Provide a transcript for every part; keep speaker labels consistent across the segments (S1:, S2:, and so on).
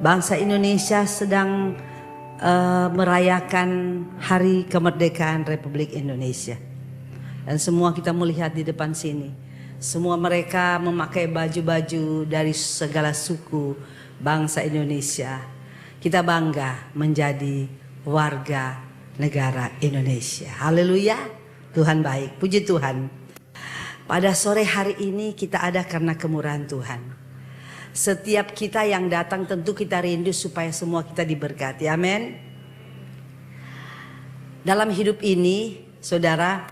S1: Bangsa Indonesia sedang merayakan Hari Kemerdekaan Republik Indonesia. Dan semua kita melihat di depan sini, semua mereka memakai baju-baju dari segala suku bangsa Indonesia. Kita bangga menjadi warga negara Indonesia. Haleluya, Tuhan baik, puji Tuhan. Pada sore hari ini kita ada karena kemurahan Tuhan. Setiap kita yang datang tentu kita rindu supaya semua kita diberkati. Amin. Dalam hidup ini, saudara,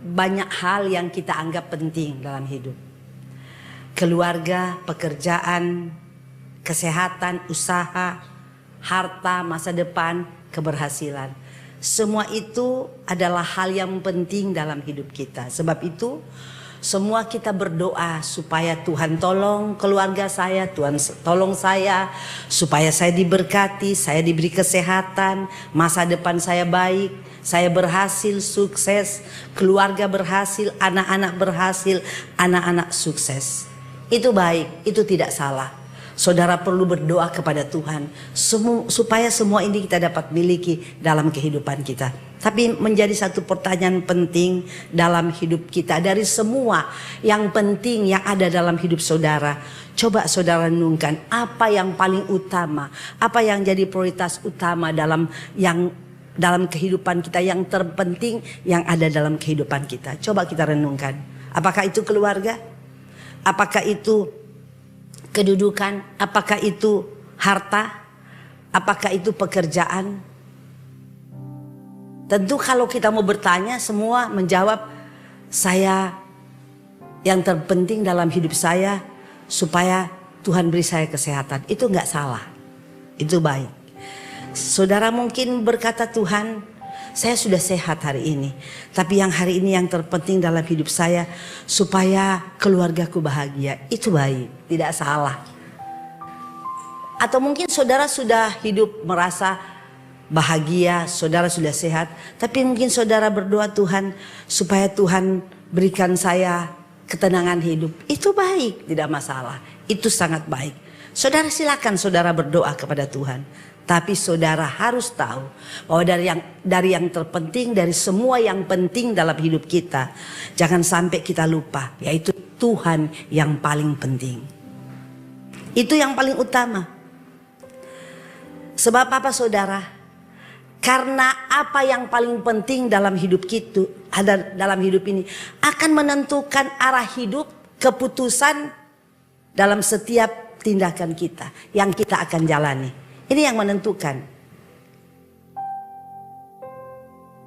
S1: banyak hal yang kita anggap penting dalam hidup. Keluarga, pekerjaan, kesehatan, usaha, harta, masa depan, keberhasilan. Semua itu adalah hal yang penting dalam hidup kita. Sebab itu semua kita berdoa supaya Tuhan tolong keluarga saya, Tuhan tolong saya, supaya saya diberkati, saya diberi kesehatan, masa depan saya baik, saya berhasil, sukses, keluarga berhasil, anak-anak berhasil, anak-anak sukses. Itu baik, itu tidak salah. Saudara perlu berdoa kepada Tuhan supaya semua ini kita dapat miliki dalam kehidupan kita. Tapi menjadi satu pertanyaan penting dalam hidup kita. Dari semua yang penting yang ada dalam hidup saudara, coba saudara renungkan apa yang paling utama, apa yang jadi prioritas utama dalam kehidupan kita, yang terpenting yang ada dalam kehidupan kita. Coba kita renungkan. Apakah itu keluarga? Apakah itu kedudukan? Apakah itu harta? Apakah itu pekerjaan? Tentu kalau kita mau bertanya, semua menjawab, saya yang terpenting dalam hidup saya supaya Tuhan beri saya kesehatan. Itu nggak salah, itu baik. Saudara mungkin berkata, Tuhan, saya sudah sehat hari ini, tapi yang hari ini yang terpenting dalam hidup saya supaya keluargaku bahagia. Itu baik, tidak salah. Atau mungkin saudara sudah hidup merasa bahagia, saudara sudah sehat, tapi mungkin saudara berdoa, Tuhan, supaya Tuhan berikan saya ketenangan hidup. Itu baik, tidak masalah. Itu sangat baik. Saudara silakan saudara berdoa kepada Tuhan. Tapi saudara harus tahu bahwa dari yang terpenting, dari semua yang penting dalam hidup kita, jangan sampai kita lupa, yaitu Tuhan yang paling penting. Itu yang paling utama. Sebab apa saudara? Karena apa yang paling penting dalam hidup kita, dalam hidup ini akan menentukan arah hidup, keputusan dalam setiap tindakan kita yang kita akan jalani. Ini yang menentukan.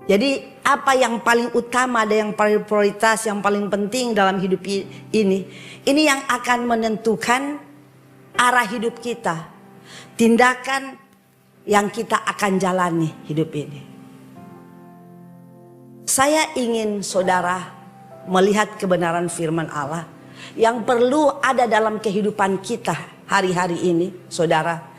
S1: Jadi apa yang paling utama, ada yang paling prioritas, yang paling penting dalam hidup ini yang akan menentukan arah hidup kita, tindakan yang kita akan jalani hidup ini. Saya ingin saudara melihat kebenaran firman Allah yang perlu ada dalam kehidupan kita hari-hari ini, saudara.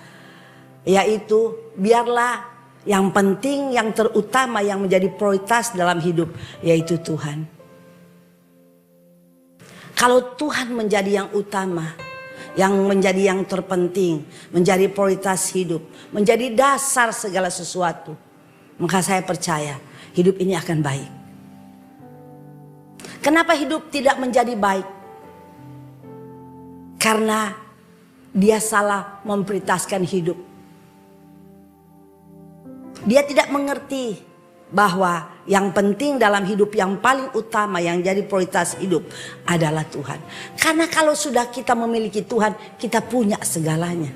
S1: Yaitu biarlah yang penting, yang terutama, yang menjadi prioritas dalam hidup, yaitu Tuhan. Kalau Tuhan menjadi yang utama, yang menjadi yang terpenting, menjadi prioritas hidup, menjadi dasar segala sesuatu, maka saya percaya hidup ini akan baik. Kenapa hidup tidak menjadi baik? Karena dia salah memprioritaskan hidup. Dia tidak mengerti bahwa yang penting dalam hidup, yang paling utama, yang jadi prioritas hidup adalah Tuhan. Karena kalau sudah kita memiliki Tuhan, kita punya segalanya.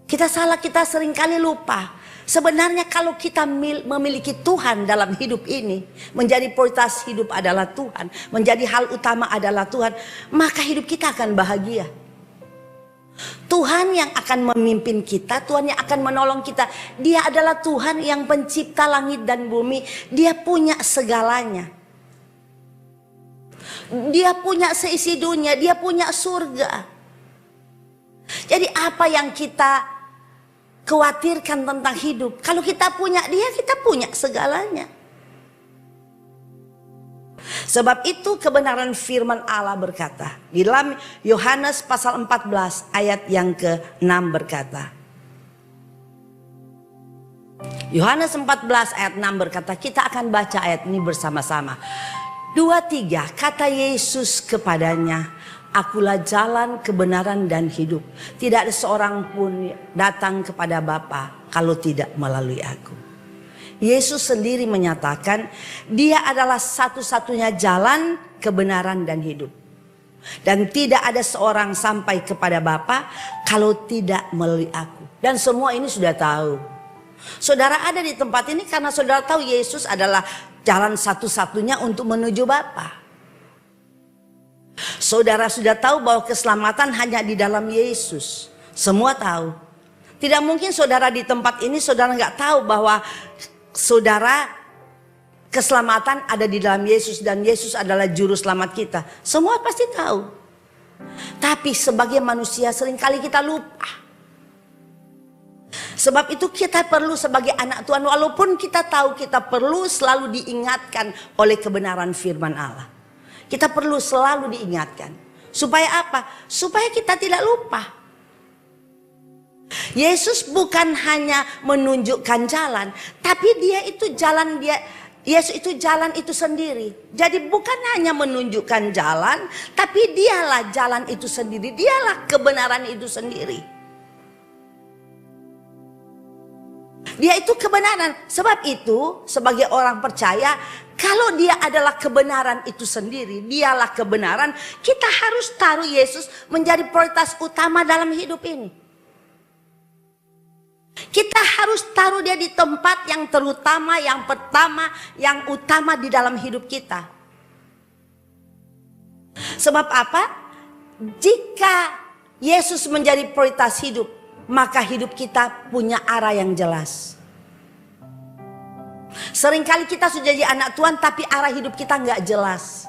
S1: Kita salah, kita seringkali lupa. Sebenarnya kalau kita memiliki Tuhan dalam hidup ini, menjadi prioritas hidup adalah Tuhan, menjadi hal utama adalah Tuhan, maka hidup kita akan bahagia. Tuhan yang akan memimpin kita, Tuhan yang akan menolong kita. Dia adalah Tuhan yang pencipta langit dan bumi. Dia punya segalanya. Dia punya seisi dunia, dia punya surga. Jadi apa yang kita khawatirkan tentang hidup? Kalau kita punya dia, kita punya segalanya. Sebab itu kebenaran firman Allah berkata, di dalam Yohanes pasal 14 ayat yang ke-6 berkata. Yohanes 14 ayat 6 berkata, kita akan baca ayat ini bersama-sama. 2, 3, kata Yesus kepadanya, akulah jalan, kebenaran dan hidup. Tidak ada seorang pun datang kepada Bapa kalau tidak melalui aku. Yesus sendiri menyatakan dia adalah satu-satunya jalan, kebenaran dan hidup. Dan tidak ada seorang sampai kepada Bapa kalau tidak melalui aku. Dan semua ini sudah tahu. Saudara ada di tempat ini karena saudara tahu Yesus adalah jalan satu-satunya untuk menuju Bapa. Saudara sudah tahu bahwa keselamatan hanya di dalam Yesus. Semua tahu. Tidak mungkin saudara di tempat ini saudara nggak tahu bahwa saudara keselamatan ada di dalam Yesus dan Yesus adalah juru selamat kita. Semua pasti tahu. Tapi sebagai manusia seringkali kita lupa. Sebab itu kita perlu sebagai anak Tuhan, walaupun kita tahu kita perlu selalu diingatkan oleh kebenaran firman Allah. Kita perlu selalu diingatkan. Supaya apa? Supaya kita tidak lupa. Yesus bukan hanya menunjukkan jalan, tapi Yesus itu jalan itu sendiri. Jadi bukan hanya menunjukkan jalan, tapi dialah jalan itu sendiri. Dialah kebenaran itu sendiri. Dia itu kebenaran. Sebab itu sebagai orang percaya, kalau dia adalah kebenaran itu sendiri, dialah kebenaran, kita harus taruh Yesus menjadi prioritas utama dalam hidup ini. Kita harus taruh dia di tempat yang terutama, yang pertama, yang utama di dalam hidup kita. Sebab apa? Jika Yesus menjadi prioritas hidup, maka hidup kita punya arah yang jelas. Seringkali kita sudah jadi anak Tuhan tapi arah hidup kita nggak jelas.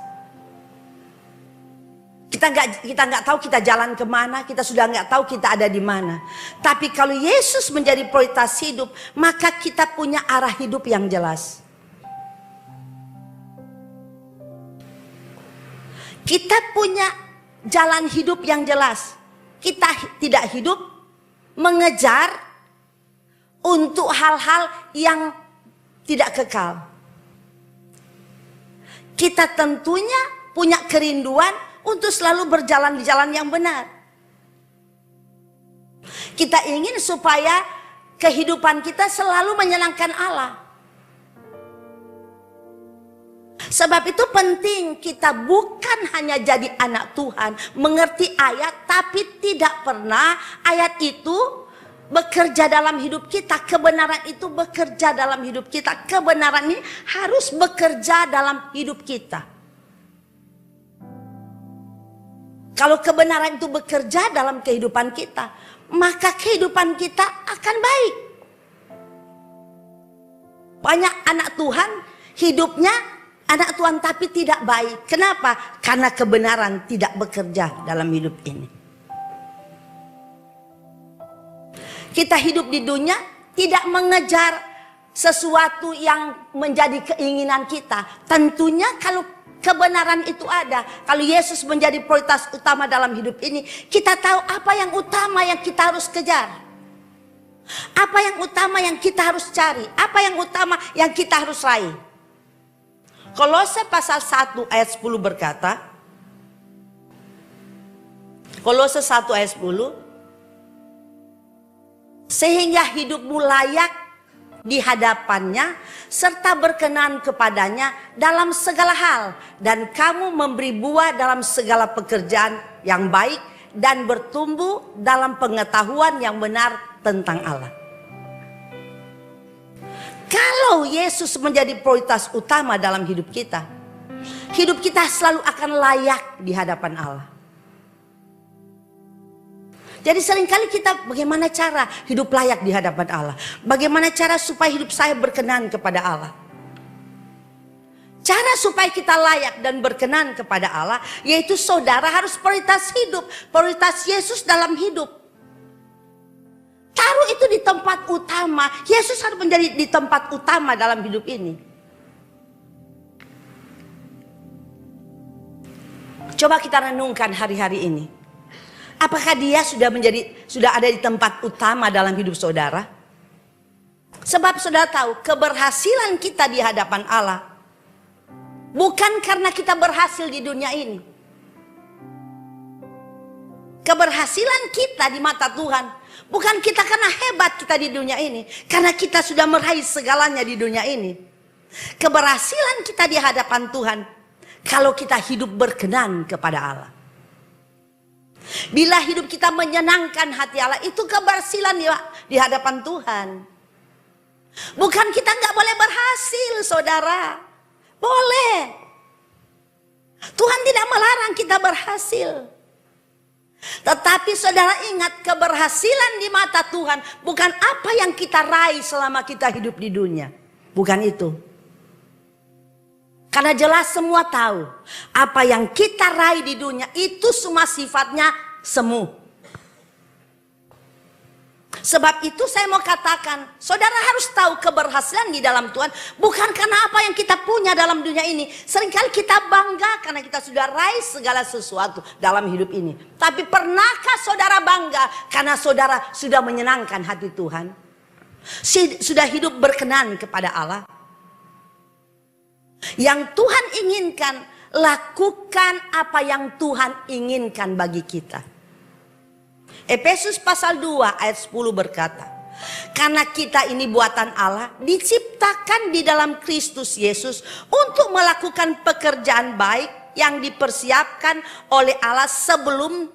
S1: Kita nggak tahu kita jalan kemana, kita sudah nggak tahu kita ada di mana. Tapi kalau Yesus menjadi prioritas hidup, maka kita punya arah hidup yang jelas. Kita punya jalan hidup yang jelas. Kita tidak hidup mengejar untuk hal-hal yang tidak kekal. Kita tentunya punya kerinduan untuk selalu berjalan di jalan yang benar. Kita ingin supaya kehidupan kita selalu menyenangkan Allah. Sebab itu penting kita bukan hanya jadi anak Tuhan, mengerti ayat, tapi tidak pernah ayat itu bekerja dalam hidup kita. Kebenaran itu bekerja dalam hidup kita. Kebenaran ini harus bekerja dalam hidup kita. Kalau kebenaran itu bekerja dalam kehidupan kita, maka kehidupan kita akan baik. Banyak anak Tuhan hidupnya anak Tuhan tapi tidak baik. Kenapa? Karena kebenaran tidak bekerja dalam hidup ini. Kita hidup di dunia tidak mengejar sesuatu yang menjadi keinginan kita. Tentunya kalau kebenaran itu ada, kalau Yesus menjadi prioritas utama dalam hidup ini, kita tahu apa yang utama yang kita harus kejar. Apa yang utama yang kita harus cari, apa yang utama yang kita harus raih. Kolose pasal 1 ayat 10 berkata, Kolose 1 ayat 10, sehingga hidupmu layak di hadapannya serta berkenan kepadanya dalam segala hal, dan kamu memberi buah dalam segala pekerjaan yang baik dan bertumbuh dalam pengetahuan yang benar tentang Allah. Kalau Yesus menjadi prioritas utama dalam hidup kita selalu akan layak di hadapan Allah. Jadi seringkali kita bagaimana cara hidup layak di hadapan Allah. Bagaimana cara supaya hidup saya berkenan kepada Allah. Cara supaya kita layak dan berkenan kepada Allah, yaitu saudara harus prioritas hidup. Prioritas Yesus dalam hidup. Taruh itu di tempat utama. Yesus harus menjadi di tempat utama dalam hidup ini. Coba kita renungkan hari-hari ini. Apakah dia sudah ada di tempat utama dalam hidup saudara? Sebab saudara tahu, keberhasilan kita di hadapan Allah bukan karena kita berhasil di dunia ini. Keberhasilan kita di mata Tuhan bukan kita karena hebat kita di dunia ini, karena kita sudah meraih segalanya di dunia ini. Keberhasilan kita di hadapan Tuhan kalau kita hidup berkenan kepada Allah. Bila hidup kita menyenangkan hati Allah, itu keberhasilan di hadapan Tuhan. Bukan kita nggak boleh berhasil, saudara. Boleh. Tuhan tidak melarang kita berhasil. Tetapi saudara ingat, keberhasilan di mata Tuhan bukan apa yang kita raih selama kita hidup di dunia. Bukan itu. Karena jelas semua tahu, apa yang kita raih di dunia itu semua sifatnya semu. Sebab itu saya mau katakan, saudara harus tahu keberhasilan di dalam Tuhan bukan karena apa yang kita punya dalam dunia ini. Seringkali kita bangga karena kita sudah raih segala sesuatu dalam hidup ini. Tapi pernahkah saudara bangga karena saudara sudah menyenangkan hati Tuhan? Sudah hidup berkenan kepada Allah? Yang Tuhan inginkan, lakukan apa yang Tuhan inginkan bagi kita. Efesus pasal 2 ayat 10 berkata, karena kita ini buatan Allah, diciptakan di dalam Kristus Yesus untuk melakukan pekerjaan baik yang dipersiapkan oleh Allah sebelum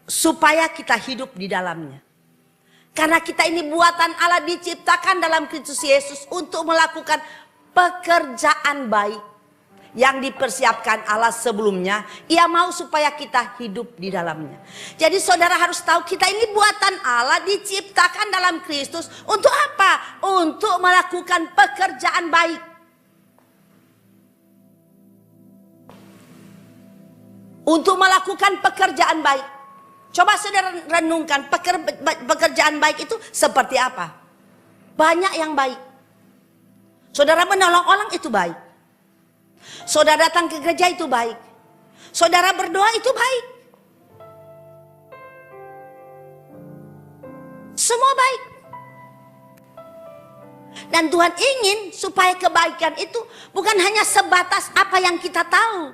S1: supaya kita hidup di dalamnya. Karena kita ini buatan Allah, diciptakan dalam Kristus Yesus untuk melakukan pekerjaan baik yang dipersiapkan Allah sebelumnya. Ia mau supaya kita hidup di dalamnya. Jadi saudara harus tahu, kita ini buatan Allah, diciptakan dalam Kristus untuk apa? Untuk melakukan pekerjaan baik. Untuk melakukan pekerjaan baik. Coba saudara renungkan, pekerjaan baik itu seperti apa? Banyak yang baik. Saudara menolong orang itu baik. Saudara datang ke gereja itu baik. Saudara berdoa itu baik. Semua baik. Dan Tuhan ingin supaya kebaikan itu bukan hanya sebatas apa yang kita tahu.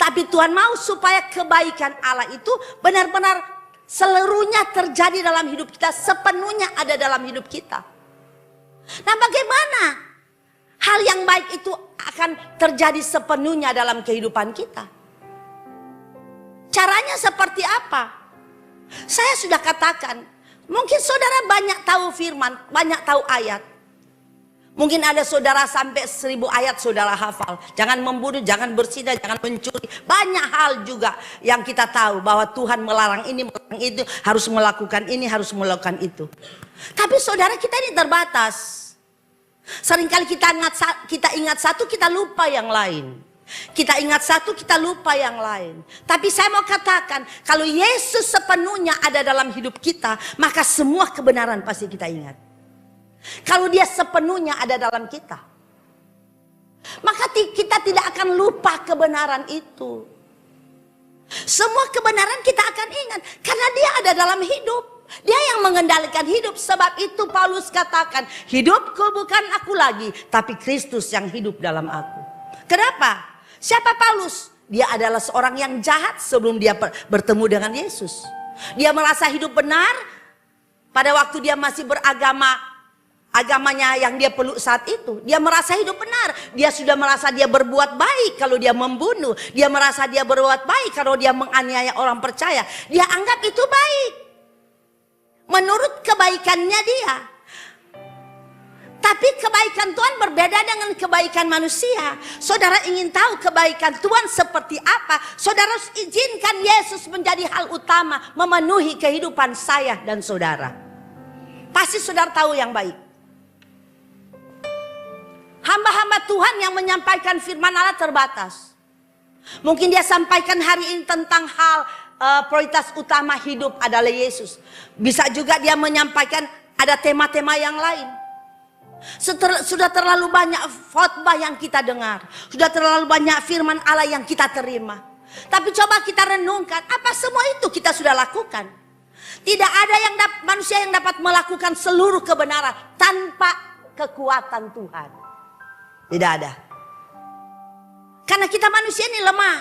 S1: Tapi Tuhan mau supaya kebaikan Allah itu benar-benar seluruhnya terjadi dalam hidup kita, sepenuhnya ada dalam hidup kita. Nah, bagaimana hal yang baik itu akan terjadi sepenuhnya dalam kehidupan kita? Caranya seperti apa? Saya sudah katakan, mungkin saudara banyak tahu firman, banyak tahu ayat. Mungkin ada saudara sampai 1000 ayat saudara hafal. Jangan membunuh, jangan berzina, jangan mencuri. Banyak hal juga yang kita tahu bahwa Tuhan melarang ini, melarang itu, harus melakukan ini, harus melakukan itu. Tapi saudara, kita ini terbatas. Seringkali kita ingat satu, kita lupa yang lain. Kita ingat satu, kita lupa yang lain. Tapi saya mau katakan, kalau Yesus sepenuhnya ada dalam hidup kita, maka semua kebenaran pasti kita ingat. Kalau dia sepenuhnya ada dalam kita, maka kita tidak akan lupa kebenaran itu. Semua kebenaran kita akan ingat karena dia ada dalam hidup. Dia yang mengendalikan hidup. Sebab itu Paulus katakan, hidupku bukan aku lagi, tapi Kristus yang hidup dalam aku. Kenapa? Siapa Paulus? Dia adalah seorang yang jahat sebelum dia bertemu dengan Yesus. Dia merasa hidup benar pada waktu dia masih agamanya yang dia peluk saat itu. Dia merasa hidup benar. Dia sudah merasa dia berbuat baik kalau dia membunuh. Dia merasa dia berbuat baik kalau dia menganiaya orang percaya. Dia anggap itu baik menurut kebaikannya dia. Tapi kebaikan Tuhan berbeda dengan kebaikan manusia. Saudara ingin tahu kebaikan Tuhan seperti apa? Saudara harus izinkan Yesus menjadi hal utama, memenuhi kehidupan saya dan saudara. Pasti saudara tahu yang baik. Hamba-hamba Tuhan yang menyampaikan firman Allah terbatas. Mungkin dia sampaikan hari ini tentang hal prioritas utama hidup adalah Yesus. Bisa juga dia menyampaikan ada tema-tema yang lain. Sudah terlalu banyak khotbah yang kita dengar. Sudah terlalu banyak firman Allah yang kita terima. Tapi coba kita renungkan, apa semua itu kita sudah lakukan? Tidak ada manusia yang dapat melakukan seluruh kebenaran tanpa kekuatan Tuhan. Tidak ada. Karena kita manusia ini lemah.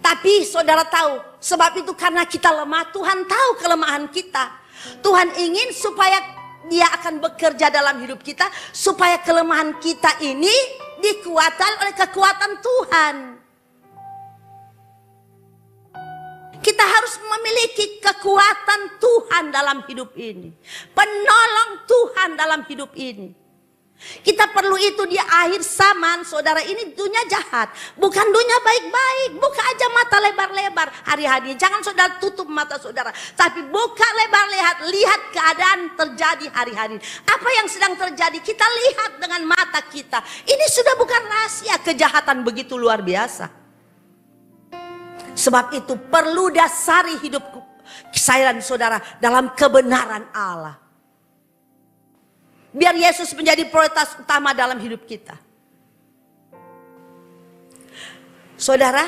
S1: Tapi saudara tahu, sebab itu karena kita lemah, Tuhan tahu kelemahan kita. Tuhan ingin supaya Dia akan bekerja dalam hidup kita, supaya kelemahan kita ini dikuatkan oleh kekuatan Tuhan. Kita harus memiliki kekuatan Tuhan dalam hidup ini. Penolong Tuhan dalam hidup ini. Kita perlu itu di akhir zaman, saudara. Ini dunia jahat, bukan dunia baik-baik. Buka aja mata lebar-lebar hari-hari. Jangan saudara tutup mata saudara, tapi buka lebar-lebar, lihat keadaan terjadi hari-hari. Apa yang sedang terjadi kita lihat dengan mata kita. Ini sudah bukan rahasia, kejahatan begitu luar biasa. Sebab itu perlu dasari hidup saya dan saudara dalam kebenaran Allah. Biar Yesus menjadi prioritas utama dalam hidup kita. Saudara,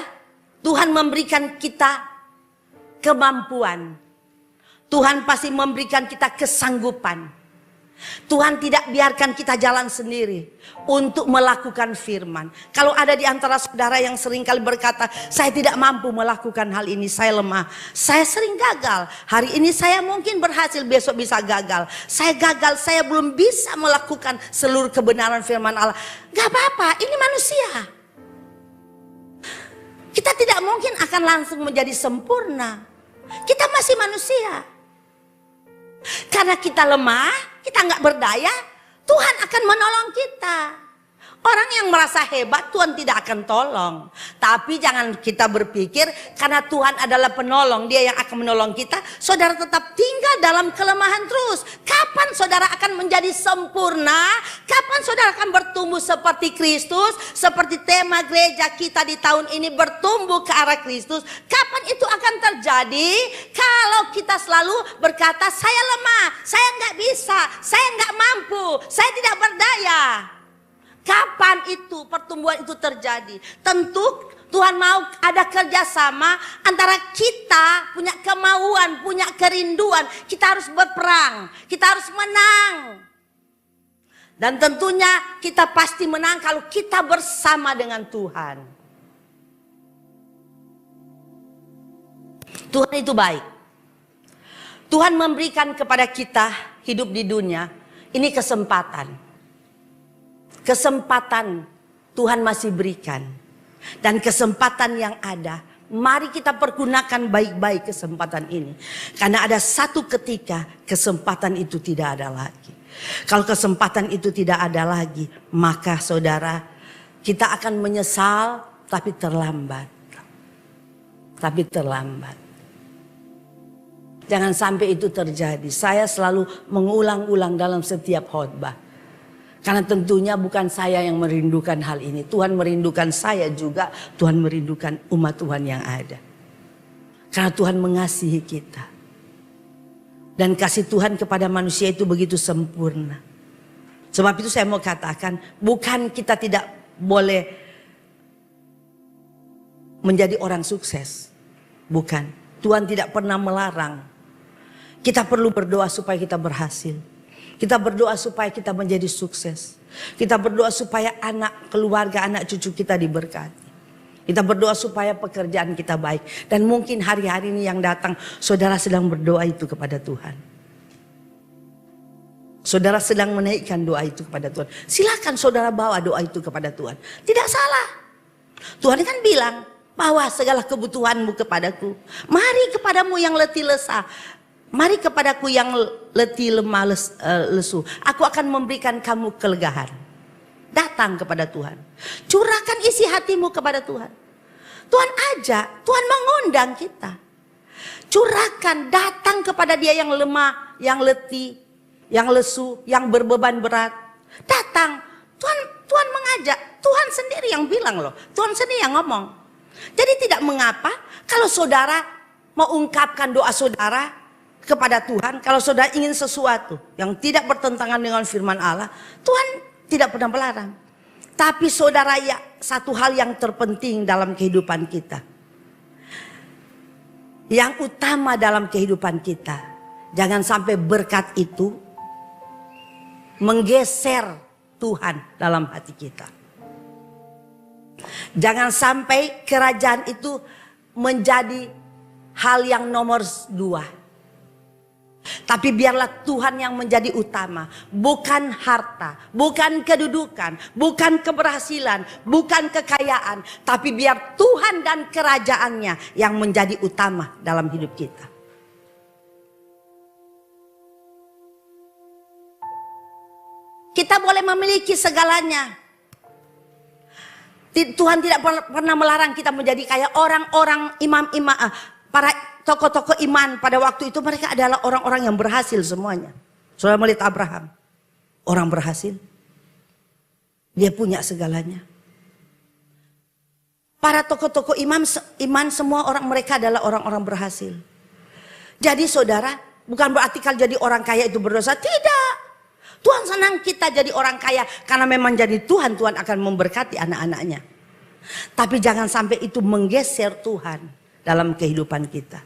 S1: Tuhan memberikan kita kemampuan. Tuhan pasti memberikan kita kesanggupan. Tuhan tidak biarkan kita jalan sendiri untuk melakukan firman. Kalau ada di antara saudara yang seringkali berkata, saya tidak mampu melakukan hal ini, saya lemah, saya sering gagal. Hari ini saya mungkin berhasil, besok bisa gagal. Saya gagal, saya belum bisa melakukan seluruh kebenaran firman Allah. Gak apa-apa, ini manusia. Kita tidak mungkin akan langsung menjadi sempurna. Kita masih manusia. Karena kita lemah, kita nggak berdaya, Tuhan akan menolong kita. Orang yang merasa hebat Tuhan tidak akan tolong. Tapi jangan kita berpikir karena Tuhan adalah penolong, Dia yang akan menolong kita, saudara tetap tinggal dalam kelemahan terus. Kapan saudara akan menjadi sempurna? Kapan saudara akan bertumbuh seperti Kristus? Seperti tema gereja kita di tahun ini, bertumbuh ke arah Kristus. Kapan itu akan terjadi? Kalau kita selalu berkata, saya lemah, saya nggak bisa, saya nggak mampu, saya tidak berdaya. Kapan itu pertumbuhan itu terjadi? Tentu Tuhan mau ada kerjasama antara kita punya kemauan, punya kerinduan. Kita harus berperang, kita harus menang. Dan tentunya kita pasti menang kalau kita bersama dengan Tuhan. Tuhan itu baik. Tuhan memberikan kepada kita hidup di dunia ini kesempatan. Kesempatan Tuhan masih berikan. Dan kesempatan yang ada, mari kita pergunakan baik-baik kesempatan ini. Karena ada satu ketika kesempatan itu tidak ada lagi. Kalau kesempatan itu tidak ada lagi, maka saudara, kita akan menyesal tapi terlambat. Tapi terlambat. Jangan sampai itu terjadi. Saya selalu mengulang-ulang dalam setiap khotbah. Karena tentunya bukan saya yang merindukan hal ini. Tuhan merindukan saya juga. Tuhan merindukan umat Tuhan yang ada. Karena Tuhan mengasihi kita. Dan kasih Tuhan kepada manusia itu begitu sempurna. Sebab itu saya mau katakan, bukan kita tidak boleh menjadi orang sukses. Bukan. Tuhan tidak pernah melarang. Kita perlu berdoa supaya kita berhasil. Kita berdoa supaya kita menjadi sukses. Kita berdoa supaya anak, keluarga, anak cucu kita diberkati. Kita berdoa supaya pekerjaan kita baik. Dan mungkin hari-hari ini yang datang, saudara sedang berdoa itu kepada Tuhan. Saudara sedang menaikkan doa itu kepada Tuhan. Silakan saudara bawa doa itu kepada Tuhan. Tidak salah. Tuhan kan bilang, bawa segala kebutuhanmu kepadaku. Mari kepadamu yang letih lesah. Mari kepadaku yang letih lemah lesu. Aku akan memberikan kamu kelegaan. Datang kepada Tuhan. Curahkan isi hatimu kepada Tuhan. Tuhan ajak, Tuhan mengundang kita. Curahkan, datang kepada Dia yang lemah, yang letih, yang lesu, yang berbeban berat. Datang. Tuhan mengajak. Tuhan sendiri yang bilang loh. Tuhan sendiri yang ngomong. Jadi tidak mengapa kalau saudara mau ungkapkan doa saudara kepada Tuhan, kalau saudara ingin sesuatu yang tidak bertentangan dengan firman Allah, Tuhan tidak pernah melarang. Tapi saudara, ya, satu hal yang terpenting dalam kehidupan kita, yang utama dalam kehidupan kita, jangan sampai berkat itu menggeser Tuhan dalam hati kita. Jangan sampai kerajaan itu menjadi hal yang nomor 2. Tapi biarlah Tuhan yang menjadi utama. Bukan harta, bukan kedudukan, bukan keberhasilan, bukan kekayaan. Tapi biar Tuhan dan kerajaannya yang menjadi utama dalam hidup kita. Kita boleh memiliki segalanya. Tuhan tidak pernah melarang kita menjadi kaya. Orang-orang imam-imam, para tokoh-tokoh iman pada waktu itu, mereka adalah orang-orang yang berhasil semuanya. Saudara melihat Abraham, orang berhasil. Dia punya segalanya. Para tokoh-tokoh iman semua orang mereka adalah orang-orang berhasil. Jadi saudara, bukan berarti kalau jadi orang kaya itu berdosa. Tidak. Tuhan senang kita jadi orang kaya karena memang jadi Tuhan akan memberkati anak-anaknya. Tapi jangan sampai itu menggeser Tuhan dalam kehidupan kita.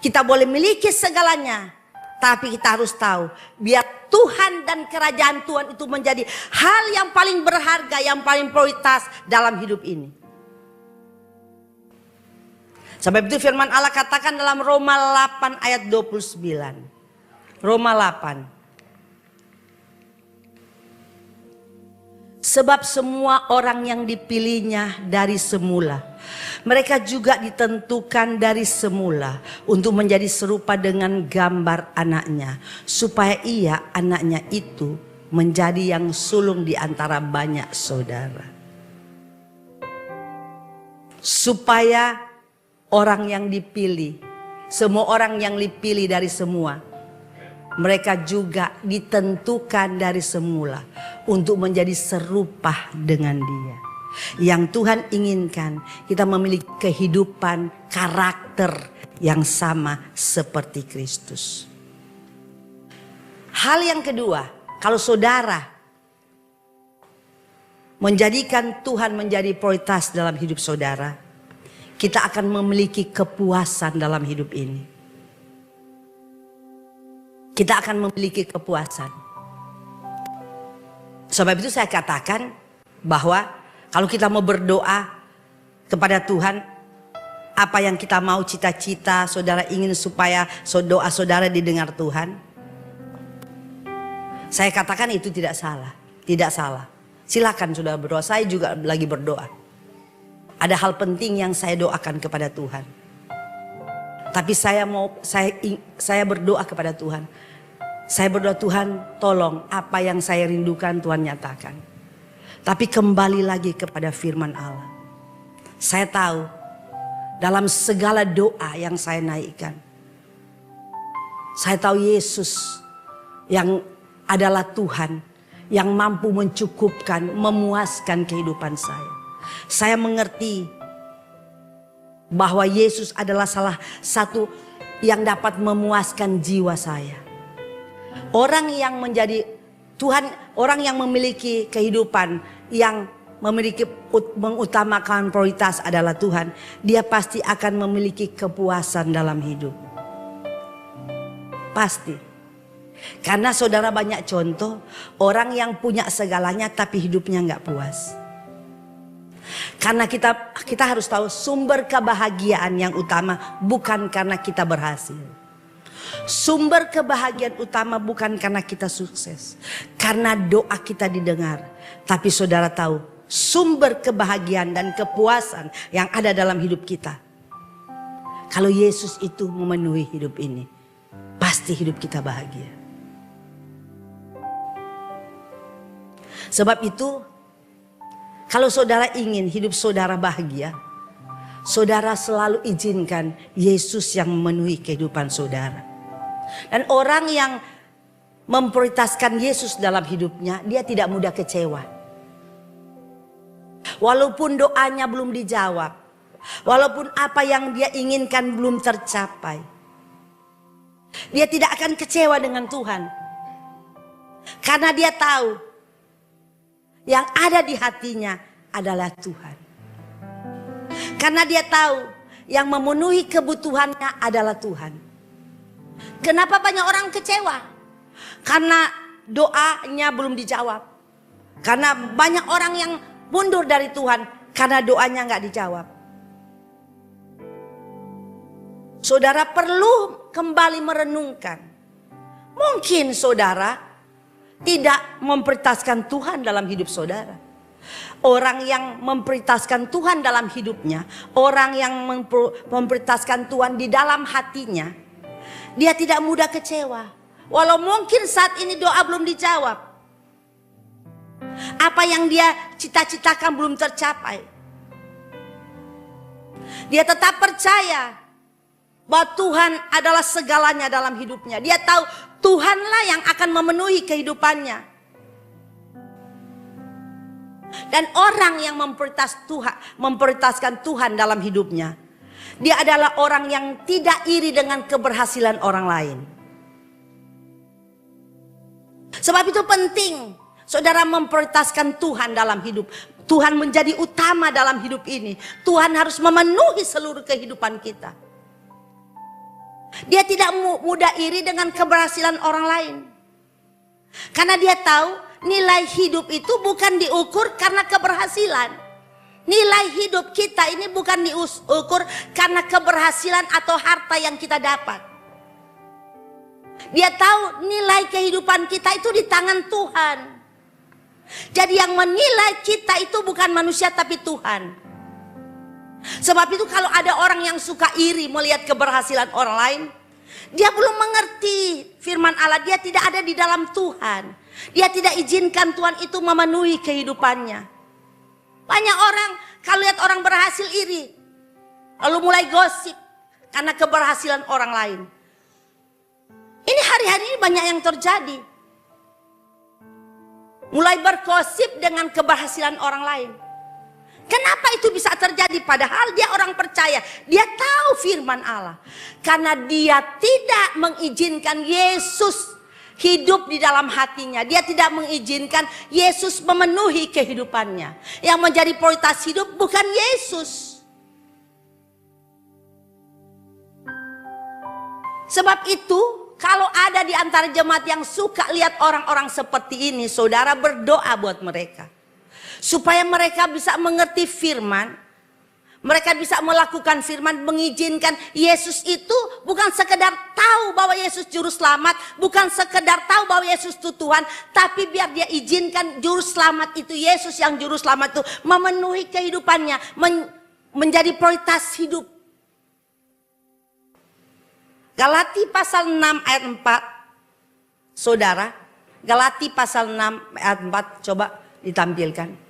S1: Kita boleh miliki segalanya, tapi kita harus tahu biar Tuhan dan kerajaan Tuhan itu menjadi hal yang paling berharga, yang paling prioritas dalam hidup ini. Sebab itu firman Allah katakan dalam Roma 8 ayat 29. Roma 8. Sebab semua orang yang dipilihnya dari semula, mereka juga ditentukan dari semula untuk menjadi serupa dengan gambar anaknya, supaya ia, anaknya itu, menjadi yang sulung di antara banyak saudara. Supaya orang yang dipilih, semua orang yang dipilih dari semua, mereka juga ditentukan dari semula untuk menjadi serupa dengan Dia. Yang Tuhan inginkan kita memiliki kehidupan karakter yang sama seperti Kristus. Hal yang kedua, kalau saudara menjadikan Tuhan menjadi prioritas dalam hidup saudara, kita akan memiliki kepuasan dalam hidup ini. Kita akan memiliki kepuasan. Sebab itu saya katakan bahwa kalau kita mau berdoa kepada Tuhan, apa yang kita mau cita-cita, saudara ingin supaya doa saudara didengar Tuhan, saya katakan itu tidak salah. Tidak salah. Silakan saudara berdoa, saya juga lagi berdoa. Ada hal penting yang saya doakan kepada Tuhan. Tapi saya berdoa kepada Tuhan. Saya berdoa, Tuhan tolong apa yang saya rindukan Tuhan nyatakan. Tapi kembali lagi kepada firman Allah. Saya tahu dalam segala doa yang saya naikkan, saya tahu Yesus yang adalah Tuhan yang mampu mencukupkan, memuaskan kehidupan saya. Saya mengerti bahwa Yesus adalah salah satu yang dapat memuaskan jiwa saya. Orang yang menjadi Tuhan, orang yang memiliki kehidupan yang mengutamakan prioritas adalah Tuhan, dia pasti akan memiliki kepuasan dalam hidup. Pasti. Karena saudara banyak contoh orang yang punya segalanya tapi hidupnya nggak puas. Karena kita harus tahu sumber kebahagiaan yang utama bukan karena kita berhasil. Sumber kebahagiaan utama bukan karena kita sukses, karena doa kita didengar. Tapi saudara tahu sumber kebahagiaan dan kepuasan yang ada dalam hidup kita, kalau Yesus itu memenuhi hidup ini, pasti hidup kita bahagia. Sebab itu kalau saudara ingin hidup saudara bahagia, saudara selalu izinkan Yesus yang memenuhi kehidupan saudara. Dan orang yang memprioritaskan Yesus dalam hidupnya, dia tidak mudah kecewa. Walaupun doanya belum dijawab, Walaupun apa yang dia inginkan belum tercapai, dia tidak akan kecewa dengan Tuhan. Karena dia tahu yang ada di hatinya adalah Tuhan. Karena dia tahu yang memenuhi kebutuhannya adalah Tuhan. Kenapa banyak orang kecewa? Karena doanya belum dijawab. Karena banyak orang yang mundur dari Tuhan karena doanya nggak dijawab. Saudara perlu kembali merenungkan. Mungkin saudara tidak memprioritaskan Tuhan dalam hidup saudara. Orang yang memprioritaskan Tuhan dalam hidupnya, orang yang memprioritaskan Tuhan di dalam hatinya, dia tidak mudah kecewa. Walau mungkin saat ini doa belum dijawab, apa yang dia cita-citakan belum tercapai, dia tetap percaya bahwa Tuhan adalah segalanya dalam hidupnya. Dia tahu Tuhanlah yang akan memenuhi kehidupannya. Dan orang yang memprioritaskan Tuhan dalam hidupnya, dia adalah orang yang tidak iri dengan keberhasilan orang lain. Sebab itu penting saudara memprioritaskan Tuhan dalam hidup. Tuhan menjadi utama dalam hidup ini. Tuhan harus memenuhi seluruh kehidupan kita. Dia tidak mudah iri dengan keberhasilan orang lain. Karena dia tahu nilai hidup itu bukan diukur karena keberhasilan. Nilai hidup kita ini bukan diukur karena keberhasilan atau harta yang kita dapat. Dia tahu nilai kehidupan kita itu di tangan Tuhan. Jadi yang menilai kita itu bukan manusia tapi Tuhan. Sebab itu kalau ada orang yang suka iri melihat keberhasilan orang lain, dia belum mengerti firman Allah. Dia tidak ada di dalam Tuhan. Dia tidak izinkan Tuhan itu memenuhi kehidupannya. Banyak orang kalau lihat orang berhasil iri, lalu mulai gosip karena keberhasilan orang lain. Ini hari-hari ini banyak yang terjadi. Mulai bergosip dengan keberhasilan orang lain. Kenapa itu bisa terjadi? Padahal dia orang percaya. Dia tahu firman Allah. Karena dia tidak mengizinkan Yesus hidup di dalam hatinya. Dia tidak mengizinkan Yesus memenuhi kehidupannya. Yang menjadi prioritas hidup bukan Yesus. Sebab itu kalau ada di antara jemaat yang suka lihat orang-orang seperti ini, saudara berdoa buat mereka. Supaya mereka bisa mengerti firman. Mereka bisa melakukan firman, mengizinkan Yesus itu bukan sekedar tahu bahwa Yesus juru selamat, bukan sekedar tahu bahwa Yesus itu Tuhan, tapi biar dia izinkan juru selamat itu, Yesus yang juru selamat itu memenuhi kehidupannya, menjadi prioritas hidup. Galati pasal 6 ayat 4. Saudara, Galati pasal 6 ayat 4 coba ditampilkan.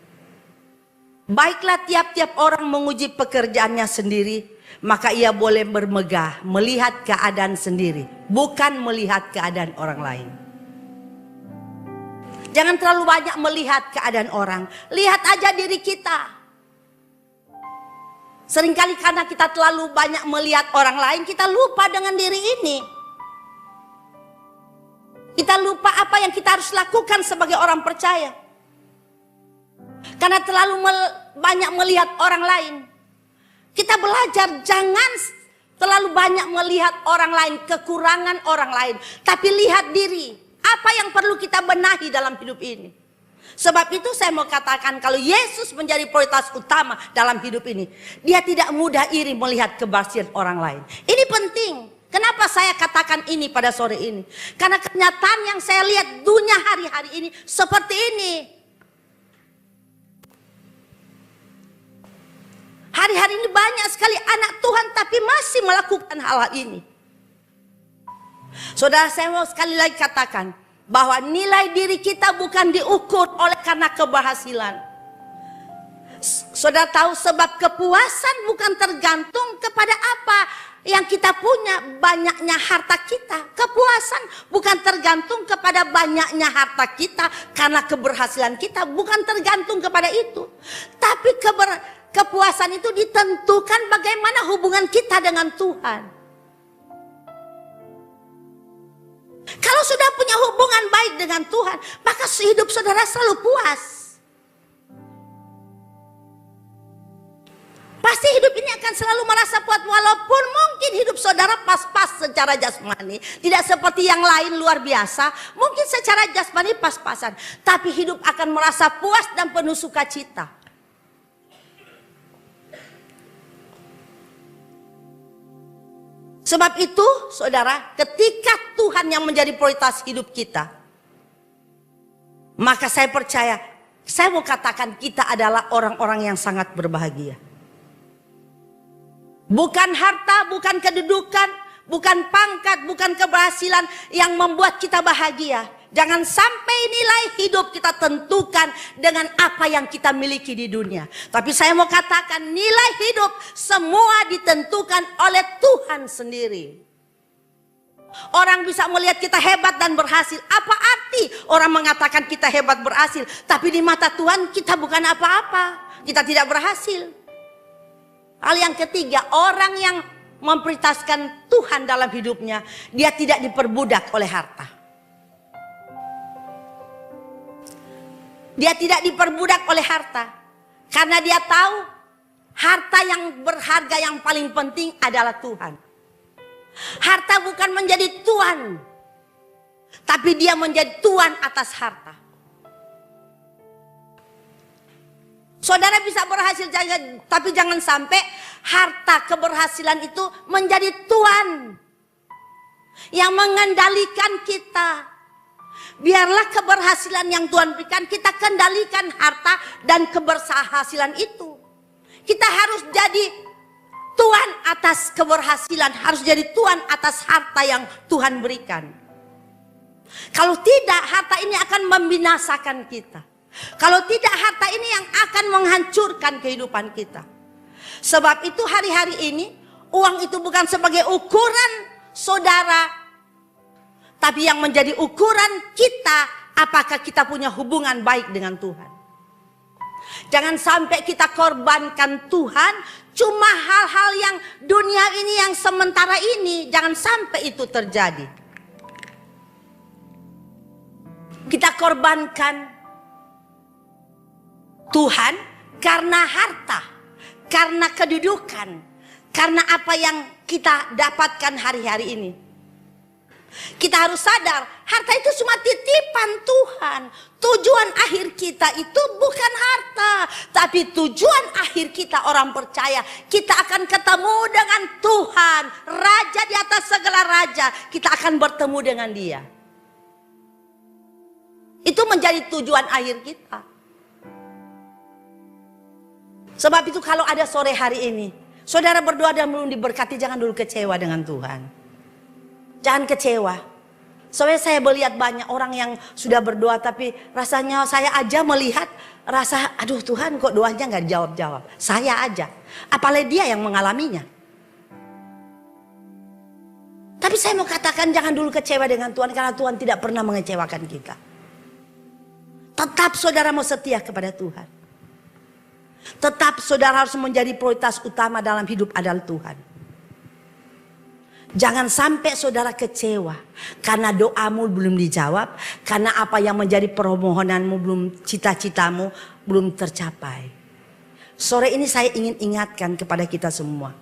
S1: Baiklah tiap-tiap orang menguji pekerjaannya sendiri, maka ia boleh bermegah melihat keadaan sendiri, bukan melihat keadaan orang lain. Jangan terlalu banyak melihat keadaan orang, lihat aja diri kita. Seringkali karena kita terlalu banyak melihat orang lain, kita lupa dengan diri ini. Kita lupa apa yang kita harus lakukan sebagai orang percaya. Karena terlalu banyak melihat orang lain. Kita belajar jangan terlalu banyak melihat orang lain, kekurangan orang lain. Tapi lihat diri, apa yang perlu kita benahi dalam hidup ini. Sebab itu saya mau katakan kalau Yesus menjadi prioritas utama dalam hidup ini, dia tidak mudah iri melihat keberhasilan orang lain. Ini penting. Kenapa saya katakan ini pada sore ini? Karena kenyataan yang saya lihat dunia hari-hari ini seperti ini. Hari-hari ini banyak sekali anak Tuhan tapi masih melakukan hal ini. Saudara, saya mau sekali lagi katakan bahwa nilai diri kita bukan diukur oleh karena keberhasilan. Saudara tahu sebab kepuasan bukan tergantung kepada apa yang kita punya, banyaknya harta kita. Kepuasan bukan tergantung kepada banyaknya harta kita karena keberhasilan kita, bukan tergantung kepada itu. Tapi Kepuasan itu ditentukan bagaimana hubungan kita dengan Tuhan. Kalau sudah punya hubungan baik dengan Tuhan, maka hidup saudara selalu puas. Pasti hidup ini akan selalu merasa puas, walaupun mungkin hidup saudara pas-pas secara jasmani, tidak seperti yang lain luar biasa. Mungkin secara jasmani pas-pasan, tapi hidup akan merasa puas dan penuh sukacita. Sebab itu, saudara, ketika Tuhan yang menjadi prioritas hidup kita, maka saya percaya, saya mau katakan kita adalah orang-orang yang sangat berbahagia. Bukan harta, bukan kedudukan, bukan pangkat, bukan keberhasilan yang membuat kita bahagia. Jangan sampai nilai hidup kita tentukan dengan apa yang kita miliki di dunia. Tapi saya mau katakan, nilai hidup semua ditentukan oleh Tuhan sendiri. Orang bisa melihat kita hebat dan berhasil. Apa arti orang mengatakan kita hebat berhasil, tapi di mata Tuhan kita bukan apa-apa, kita tidak berhasil. Hal yang ketiga, orang yang memprioritaskan Tuhan dalam hidupnya, dia tidak diperbudak oleh harta. Dia tidak diperbudak oleh harta. Karena dia tahu harta yang berharga yang paling penting adalah Tuhan. Harta bukan menjadi tuan, tapi dia menjadi tuan atas harta. Saudara bisa berhasil, tapi jangan sampai harta keberhasilan itu menjadi tuan yang mengendalikan kita. Biarlah keberhasilan yang Tuhan berikan, kita kendalikan harta dan keberhasilan itu. Kita harus jadi tuan atas keberhasilan, harus jadi tuan atas harta yang Tuhan berikan. Kalau tidak, harta ini akan membinasakan kita. Kalau tidak, harta ini yang akan menghancurkan kehidupan kita. Sebab itu hari-hari ini, uang itu bukan sebagai ukuran saudara, tapi yang menjadi ukuran kita, apakah kita punya hubungan baik dengan Tuhan. Jangan sampai kita korbankan Tuhan cuma hal-hal yang dunia ini, yang sementara ini. Jangan sampai itu terjadi. Kita korbankan Tuhan karena harta, karena kedudukan, karena apa yang kita dapatkan hari-hari ini. Kita harus sadar, harta itu cuma titipan Tuhan. Tujuan akhir kita itu bukan harta, tapi tujuan akhir kita orang percaya. Kita akan ketemu dengan Tuhan, Raja di atas segala raja. Kita akan bertemu dengan Dia. Itu menjadi tujuan akhir kita. Sebab itu kalau ada sore hari ini, saudara berdoa dan belum diberkati, jangan dulu kecewa dengan Tuhan. Jangan kecewa. Soalnya saya melihat banyak orang yang sudah berdoa, tapi rasanya saya aja melihat, rasa aduh Tuhan kok doanya gak dijawab-jawab. Saya aja, apalagi dia yang mengalaminya. Tapi saya mau katakan, jangan dulu kecewa dengan Tuhan, karena Tuhan tidak pernah mengecewakan kita. Tetap saudara mau setia kepada Tuhan. Tetap saudara harus menjadi prioritas utama dalam hidup adalah Tuhan. Jangan sampai saudara kecewa karena doamu belum dijawab, karena apa yang menjadi permohonanmu belum, cita-citamu belum tercapai. Sore ini saya ingin ingatkan kepada kita semua,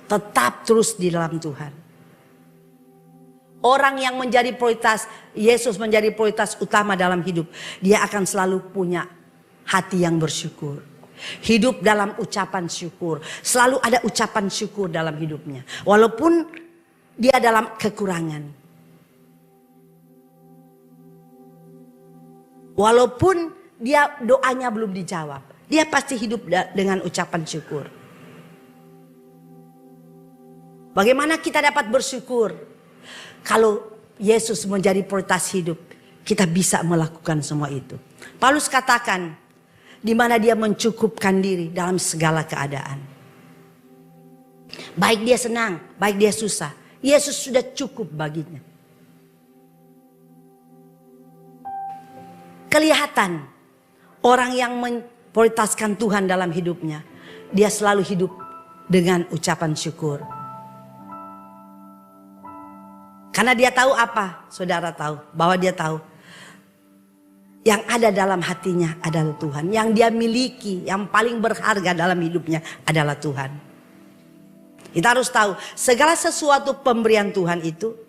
S1: tetap terus di dalam Tuhan. Orang yang menjadi prioritas, Yesus menjadi prioritas utama dalam hidup, dia akan selalu punya hati yang bersyukur. Hidup dalam ucapan syukur. Selalu ada ucapan syukur dalam hidupnya. Walaupun dia dalam kekurangan. Walaupun dia doanya belum dijawab, dia pasti hidup dengan ucapan syukur. Bagaimana kita dapat bersyukur? Kalau Yesus menjadi prioritas hidup, kita bisa melakukan semua itu. Paulus katakan, di mana dia mencukupkan diri dalam segala keadaan. Baik dia senang, baik dia susah, Yesus sudah cukup baginya. Kelihatan orang yang memprioritaskan Tuhan dalam hidupnya, dia selalu hidup dengan ucapan syukur. Karena dia tahu apa? Saudara tahu bahwa dia tahu yang ada dalam hatinya adalah Tuhan. Yang dia miliki, yang paling berharga dalam hidupnya adalah Tuhan. Kita harus tahu segala sesuatu pemberian Tuhan itu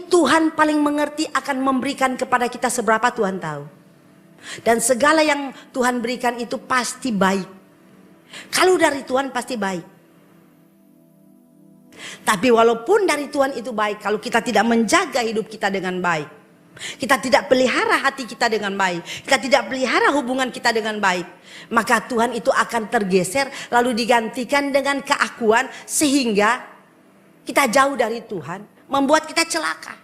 S1: Tuhan paling mengerti akan memberikan kepada kita seberapa Tuhan tahu. Dan segala yang Tuhan berikan itu pasti baik. Kalau dari Tuhan pasti baik. Tapi walaupun dari Tuhan itu baik, kalau kita tidak menjaga hidup kita dengan baik, kita tidak pelihara hati kita dengan baik, kita tidak pelihara hubungan kita dengan baik, maka Tuhan itu akan tergeser lalu digantikan dengan keakuan sehingga kita jauh dari Tuhan, membuat kita celaka.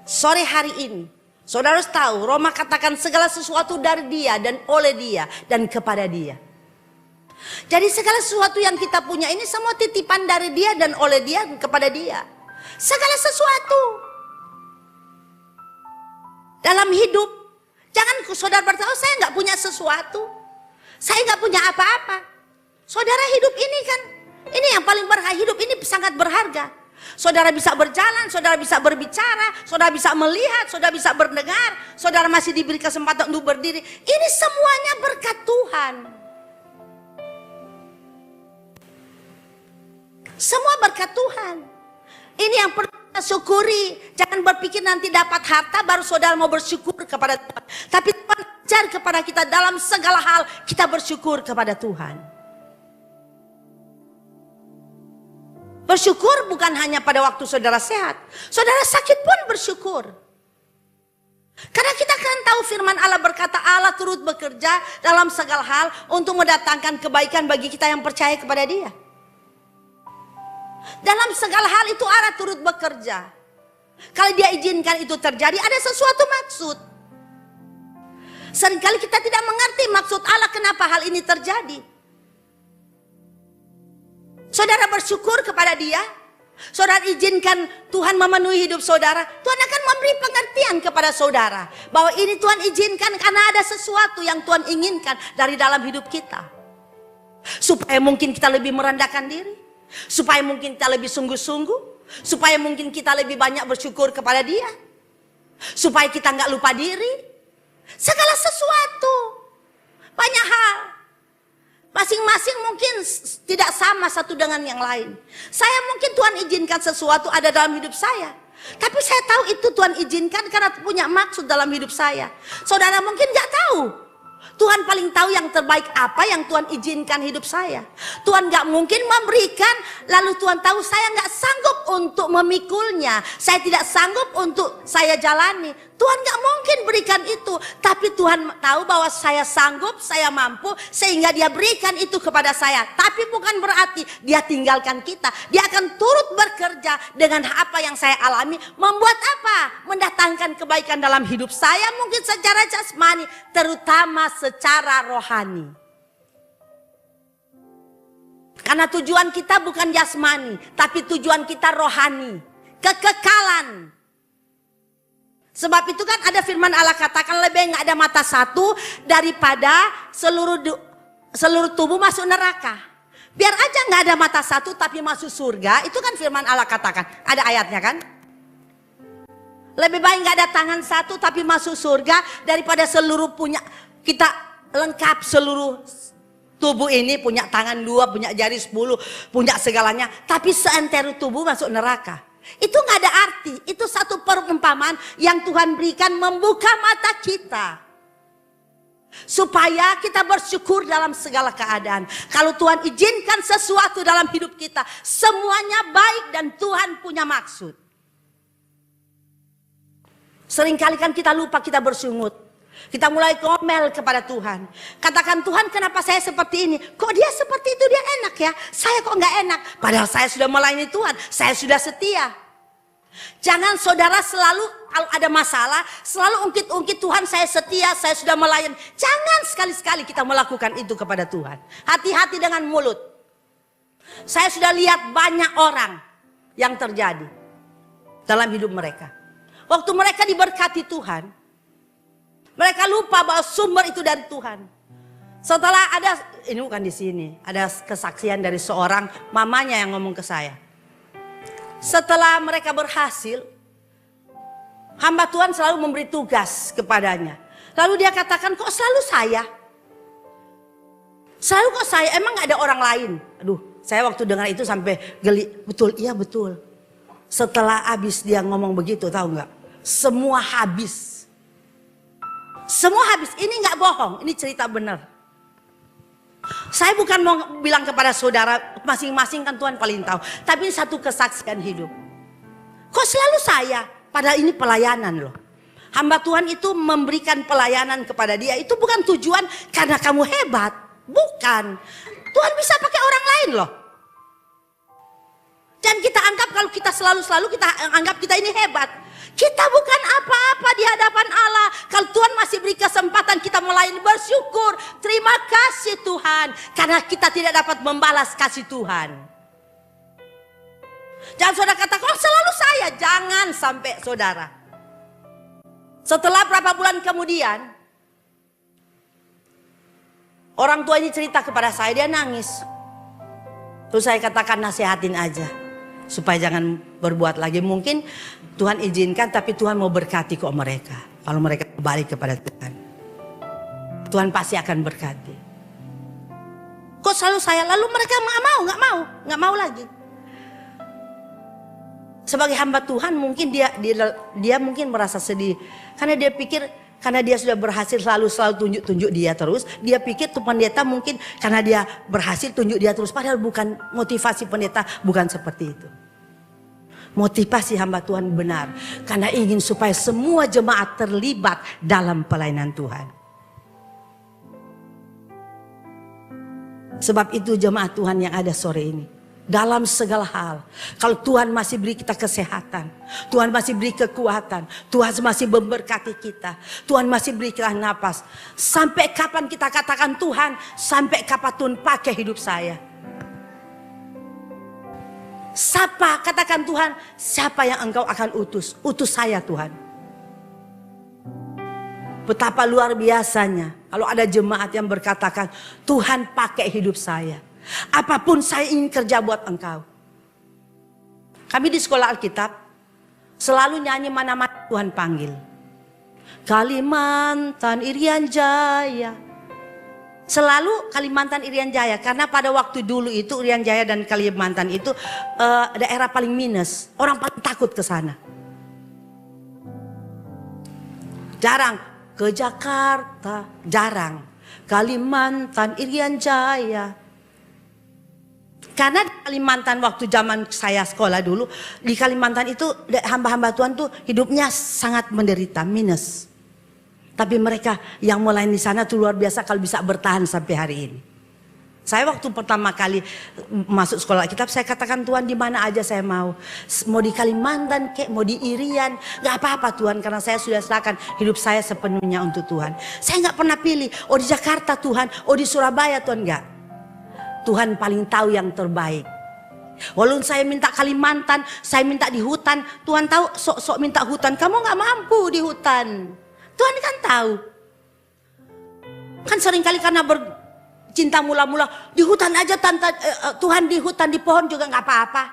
S1: Sore hari ini saudara harus tahu Roma katakan segala sesuatu dari Dia dan oleh Dia dan kepada Dia. Jadi segala sesuatu yang kita punya ini semua titipan dari Dia dan oleh Dia dan kepada Dia. Segala sesuatu dalam hidup, jangan saudara berkata, oh saya nggak punya sesuatu, saya nggak punya apa-apa. Saudara hidup ini kan, ini yang paling berharga, hidup ini sangat berharga. Saudara bisa berjalan, saudara bisa berbicara, saudara bisa melihat, saudara bisa mendengar, saudara masih diberi kesempatan untuk berdiri. Ini semuanya berkat Tuhan. Semua berkat Tuhan. Ini yang perlu kita syukuri. Jangan berpikir nanti dapat harta baru saudara mau bersyukur kepada Tuhan. Tapi Tuhan ajar kepada kita dalam segala hal kita bersyukur kepada Tuhan. Bersyukur bukan hanya pada waktu saudara sehat. Saudara sakit pun bersyukur. Karena kita kan tahu firman Allah berkata Allah turut bekerja dalam segala hal untuk mendatangkan kebaikan bagi kita yang percaya kepada Dia. Dalam segala hal itu Allah turut bekerja. Kalau Dia izinkan itu terjadi, ada sesuatu maksud. Seringkali kita tidak mengerti maksud Allah kenapa hal ini terjadi. Saudara bersyukur kepada Dia, saudara izinkan Tuhan memenuhi hidup saudara, Tuhan akan memberi pengertian kepada saudara bahwa ini Tuhan izinkan karena ada sesuatu yang Tuhan inginkan dari dalam hidup kita. Supaya mungkin kita lebih merendahkan diri, supaya mungkin kita lebih sungguh-sungguh, supaya mungkin kita lebih banyak bersyukur kepada Dia, supaya kita nggak lupa diri. Segala sesuatu, banyak hal, masing-masing mungkin tidak sama satu dengan yang lain. Saya mungkin Tuhan izinkan sesuatu ada dalam hidup saya, tapi saya tahu itu Tuhan izinkan karena punya maksud dalam hidup saya. Saudara mungkin nggak tahu. Tuhan paling tahu yang terbaik apa yang Tuhan izinkan hidup saya. Tuhan gak mungkin memberikan lalu Tuhan tahu saya gak sanggup untuk memikulnya, saya tidak sanggup untuk saya jalani. Tuhan gak mungkin berikan itu, tapi Tuhan tahu bahwa saya sanggup, saya mampu, sehingga Dia berikan itu kepada saya. Tapi bukan berarti Dia tinggalkan kita. Dia akan turut bekerja dengan apa yang saya alami. Membuat apa? Mendatangkan kebaikan dalam hidup saya, mungkin secara jasmani, terutama secara rohani. Karena tujuan kita bukan jasmani, tapi tujuan kita rohani, kekekalan. Sebab itu kan ada firman Allah katakan lebih nggak ada mata satu daripada seluruh tubuh masuk neraka. Biar aja nggak ada mata satu tapi masuk surga, itu kan firman Allah katakan. Ada ayatnya kan? Lebih baik nggak ada tangan satu tapi masuk surga daripada seluruh punya kita lengkap seluruh tubuh ini punya tangan 2, punya jari 10, punya segalanya, tapi seantero tubuh masuk neraka. Itu nggak ada arti. Itu satu perumpamaan yang Tuhan berikan membuka mata kita supaya kita bersyukur dalam segala keadaan. Kalau Tuhan izinkan sesuatu dalam hidup kita, semuanya baik dan Tuhan punya maksud. Seringkali kan kita lupa, kita bersungut, kita mulai ngomel kepada Tuhan. Katakan, Tuhan kenapa saya seperti ini? Kok Dia seperti itu, Dia enak ya? Saya kok nggak enak? Padahal saya sudah melayani Tuhan, saya sudah setia. Jangan saudara selalu kalau ada masalah, selalu ungkit-ungkit Tuhan saya setia, saya sudah melayani. Jangan sekali-sekali kita melakukan itu kepada Tuhan. Hati-hati dengan mulut. Saya sudah lihat banyak orang yang terjadi dalam hidup mereka. Waktu mereka diberkati Tuhan, mereka lupa bahwa sumber itu dari Tuhan. Setelah ada, ini bukan di sini, ada kesaksian dari seorang mamanya yang ngomong ke saya. Setelah mereka berhasil, hamba Tuhan selalu memberi tugas kepadanya. Lalu dia katakan, kok selalu saya? Selalu kok saya, emang gak ada orang lain? Aduh, saya waktu dengar itu sampai geli. Betul, iya betul. Setelah habis dia ngomong begitu, tahu gak? Semua habis. Semua habis, ini gak bohong, ini cerita benar. Saya bukan mau bilang kepada saudara, masing-masing kan Tuhan paling tahu. Tapi ini satu kesaksian hidup. Kok selalu saya? Padahal ini pelayanan loh. Hamba Tuhan itu memberikan pelayanan kepada dia. Itu bukan tujuan karena kamu hebat. Bukan. Tuhan bisa pakai orang lain loh. Dan kita anggap kalau kita selalu kita anggap kita ini hebat. Kita bukan apa-apa di hadapan Allah. Kalau Tuhan masih beri kesempatan kita melayani, bersyukur. Terima kasih Tuhan. Karena kita tidak dapat membalas kasih Tuhan. Jangan saudara kata, kok selalu saya? Jangan sampai saudara. Setelah berapa bulan kemudian, orang tua ini cerita kepada saya, dia nangis. Terus saya katakan nasihatin aja. Supaya jangan berbuat lagi. Mungkin Tuhan izinkan, tapi Tuhan mau berkati kok mereka. Kalau mereka balik kepada Tuhan, Tuhan pasti akan berkati. Kok selalu saya? Lalu mereka nggak mau lagi. Sebagai hamba Tuhan mungkin dia mungkin merasa sedih. Karena dia pikir, karena dia sudah berhasil selalu tunjuk dia terus. Dia pikir tuh pendeta mungkin karena dia berhasil tunjuk dia terus. Padahal bukan, motivasi pendeta bukan seperti itu. Motivasi hamba Tuhan benar. Karena ingin supaya semua jemaat terlibat dalam pelayanan Tuhan. Sebab itu jemaat Tuhan yang ada sore ini. Dalam segala hal. Kalau Tuhan masih beri kita kesehatan. Tuhan masih beri kekuatan. Tuhan masih memberkati kita. Tuhan masih beri kita napas. Sampai kapan kita katakan Tuhan, sampai kapan Tuhan pakai hidup saya. Siapa, katakan Tuhan, siapa yang engkau akan utus? Utus saya Tuhan. Betapa luar biasanya kalau ada jemaat yang berkatakan, Tuhan pakai hidup saya. Apapun saya ingin kerja buat engkau. Kami di sekolah Alkitab selalu nyanyi mana-mana Tuhan panggil. Kalimantan, Irian Jaya. Selalu Kalimantan, Irian Jaya. Karena pada waktu dulu itu Irian Jaya dan Kalimantan itu daerah paling minus. Orang paling takut ke sana. Jarang ke Jakarta, jarang. Kalimantan, Irian Jaya. Karena di Kalimantan waktu zaman saya sekolah dulu, di Kalimantan itu hamba-hamba Tuhan tuh hidupnya sangat menderita, minus. Tapi mereka yang mulai di sana tuh luar biasa kalau bisa bertahan sampai hari ini. Saya waktu pertama kali masuk sekolah Alkitab, saya katakan Tuhan di mana aja saya mau. Mau di Kalimantan, mau di Irian, gak apa-apa Tuhan. Karena saya sudah serahkan hidup saya sepenuhnya untuk Tuhan. Saya gak pernah pilih, di Jakarta Tuhan, di Surabaya Tuhan, gak. Tuhan paling tahu yang terbaik. Walaupun saya minta Kalimantan, saya minta di hutan. Tuhan tahu sok-sok minta hutan, kamu gak mampu di hutan. Tuhan kan tahu. Kan seringkali karena cinta mula-mula di hutan aja Tuhan, di hutan, di pohon juga nggak apa-apa.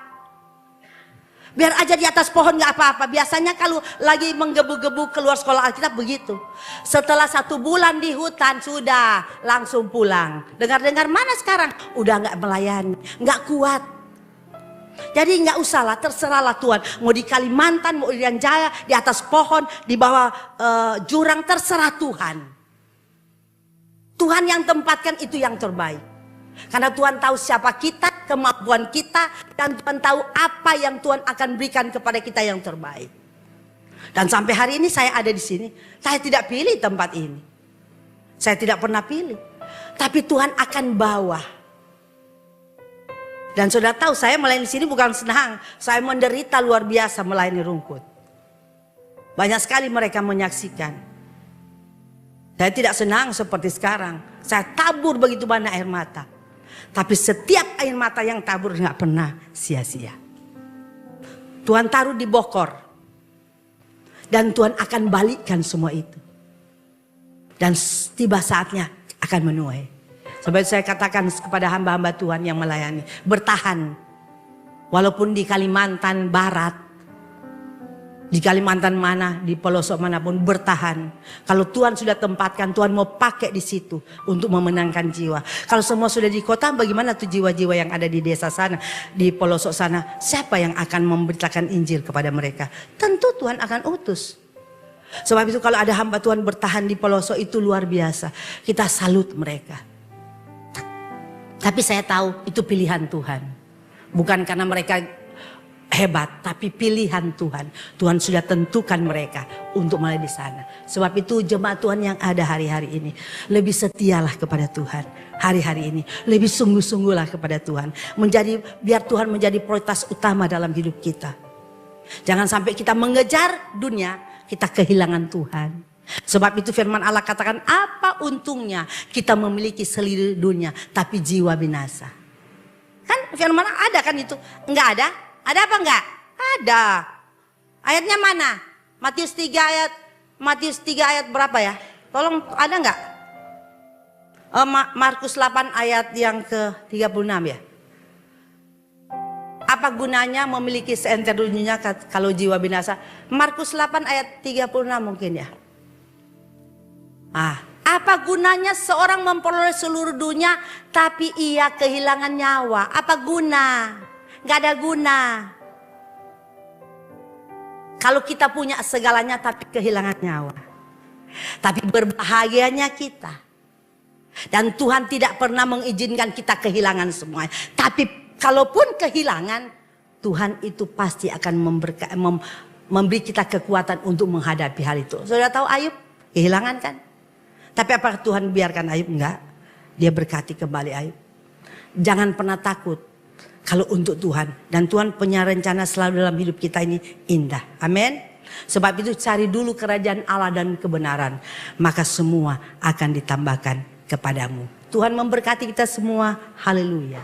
S1: Biar aja di atas pohon nggak apa-apa. Biasanya kalau lagi menggebu-gebu keluar sekolah Alkitab begitu. Setelah 1 bulan di hutan sudah langsung pulang. Dengar-dengar mana sekarang? Udah nggak melayani, nggak kuat. Jadi nggak usahlah, terserahlah Tuhan. Mau di Kalimantan, mau di Irian Jaya, di atas pohon, di bawah jurang, terserah Tuhan. Tuhan yang tempatkan itu yang terbaik. Karena Tuhan tahu siapa kita, kemampuan kita, dan Tuhan tahu apa yang Tuhan akan berikan kepada kita yang terbaik. Dan sampai hari ini saya ada di sini, saya tidak pilih tempat ini. Saya tidak pernah pilih. Tapi Tuhan akan bawa. Dan sudah tahu saya melayani di sini bukan senang, saya menderita luar biasa melayani rumput. Banyak sekali mereka menyaksikan. Saya tidak senang seperti sekarang. Saya tabur begitu banyak air mata. Tapi setiap air mata yang tabur nggak pernah sia-sia. Tuhan taruh di Bokor. Dan Tuhan akan balikkan semua itu. Dan tiba saatnya akan menuai. Sebab saya katakan kepada hamba-hamba Tuhan yang melayani, bertahan. Walaupun di Kalimantan Barat, di Kalimantan mana, di pelosok manapun, bertahan. Kalau Tuhan sudah tempatkan, Tuhan mau pakai di situ untuk memenangkan jiwa. Kalau semua sudah di kota, bagaimana tuh jiwa-jiwa yang ada di desa sana, di pelosok sana? Siapa yang akan memberitakan Injil kepada mereka? Tentu Tuhan akan utus. Sebab itu kalau ada hamba Tuhan bertahan di pelosok, itu luar biasa. Kita salut mereka. Tapi saya tahu itu pilihan Tuhan. Bukan karena mereka hebat, tapi pilihan Tuhan. Tuhan sudah tentukan mereka untuk mulai di sana. Sebab itu jemaat Tuhan yang ada hari-hari ini, lebih setialah kepada Tuhan. Hari-hari ini lebih sungguh-sungguhlah kepada Tuhan. Biar Tuhan menjadi prioritas utama dalam hidup kita. Jangan sampai kita mengejar dunia, kita kehilangan Tuhan. Sebab itu firman Allah katakan, apa untungnya kita memiliki seluruh dunia tapi jiwa binasa. Kan firman Allah ada kan itu? Enggak ada? Ada apa enggak? Ada. Ayatnya mana? Matius 3 ayat berapa ya? Tolong, ada enggak? Markus 8 ayat yang ke-36 ya. Apa gunanya memiliki seentero dunia kalau jiwa binasa? Markus 8 ayat 36 mungkin ya. Apa gunanya seorang memperoleh seluruh dunia tapi ia kehilangan nyawa? Apa guna? Gak ada guna. Kalau kita punya segalanya tapi kehilangan nyawa. Tapi berbahagianya kita. Dan Tuhan tidak pernah mengizinkan kita kehilangan semuanya. Tapi kalaupun kehilangan, Tuhan itu pasti akan memberi kita kekuatan untuk menghadapi hal itu. Sudah tahu Ayub kehilangan kan? Tapi apakah Tuhan biarkan Ayub? Enggak. Dia berkati kembali Ayub. Jangan pernah takut kalau untuk Tuhan. Dan Tuhan punya rencana selalu dalam hidup kita ini indah. Amin. Sebab itu cari dulu kerajaan Allah dan kebenaran. Maka semua akan ditambahkan kepadamu. Tuhan memberkati kita semua. Haleluya.